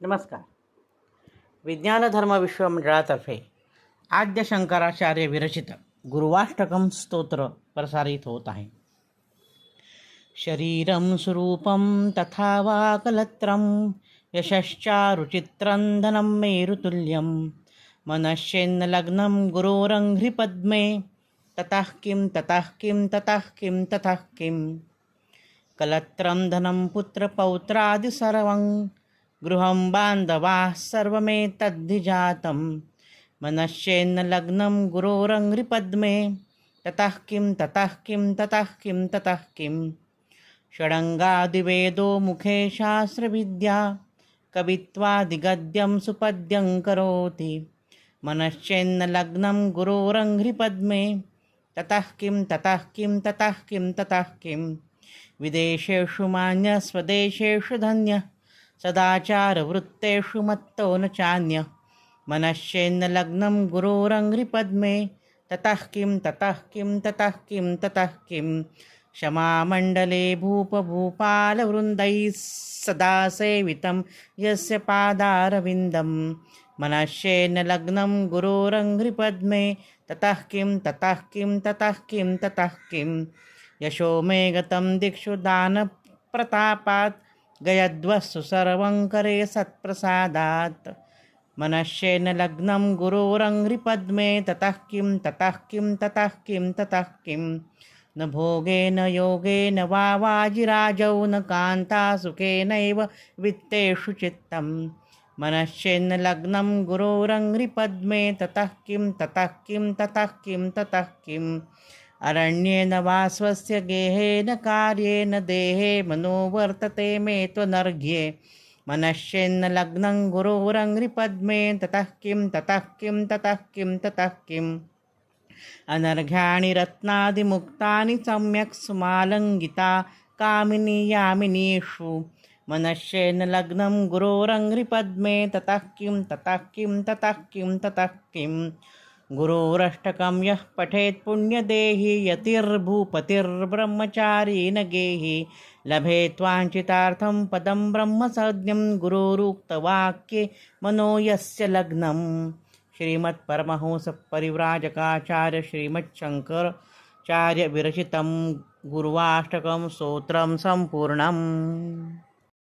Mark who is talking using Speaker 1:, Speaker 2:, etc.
Speaker 1: नमस्कार. विज्ञान धर्म विश्वमंडळातर्फे आद्य शंकराचार्य विरचित गुरुवाष्टकम स्तोत्र प्रसारित होत आहे. शरीरं स्वरूपं तथा वा कलत्रं यशश्चारुचित्रं धनं मेरुतुल्यं मनश्चेन्न लग्नं गुरोरङ्घ्रिपद्मे ततः किं ततः किं ततः किं ततः किं कलत्रं धनं पुत्रपौत्रादि सर्वं गृहं बान्धवाः सर्वमेतद्धिजातं मनश्चेन्न लग्नं गुरोरङ्घ्रिपद्मे ततः किं ततः किं ततः किं ततः किं षडङ्गादिवेदो मुखे शास्त्रविद्या कवित्वादिगद्यं सुपद्यं करोति मनश्चेन्न लग्नं गुरोरङ्घ्रिपद्मे ततः किं ततः किं ततः किं ततः किं विदेशेषु मान्यः स्वदेशेषु धन्यः सदाचारवृत्तेषु मत्तो न चान्यः मनश्चेन्न लग्नं गुरोरङ्घ्रिपद्मे ततः किं ततः किं ततः किं ततः किं क्षमामण्डले भूपभूपालवृन्दैः सदा सेवितं यस्य पादारविन्दं मनश्चेन्न लग्नं गुरोरङ्घ्रिपद्मे ततः किं ततः किं ततः किं ततः किं यशो मे गतं दिक्षु दानप्रतापात् गयद्वस्तु सर्वं करे सत्प्रसादात् मनश्चेन्न लग्नं गुरोरङ्घ्रिपद्मे ततः किं ततः किं ततः किं ततः किं न भोगेन योगेन वा वाजिराजौ न कान्ता सुखेनैव वित्तेषु चित्तं मनश्चेन्न लग्नं गुरोरङ्घ्रिपद्मे ततः किं ततः किं ततः किं ततः किं अरण्येन वा स्वस्य गेहेन कार्येन देहे मनो वर्तते मे त्वनर्घ्ये मनश्चेन्न लग्नं गुरोरङ्घ्रिपद्मे ततः किं ततः किं ततः किं ततः किम् अनर्घ्याणि रत्नादिमुक्तानि सम्यक् सुमालङ्गिता कामिनी यामिनीषु मनश्चेन्न लग्नं गुरोरङ्घ्रिपद्मे ततः किं ततः किं ततः किं ततः किं गुरोरष्टकं यः पठेत् पुण्यदेहि यतिर्भूपतिर्ब्रह्मचारी न गेहि लभेत् वाञ्छितार्थं पदं ब्रह्मसंज्ञं गुरोरुक्तवाक्ये मनो यस्य लग्नं श्रीमत्परमहंस परिव्राजकाचार्य श्रीमच्छंकराचार्य विरचितं गुरुवाष्टकं स्तोत्रं सम्पूर्णम्.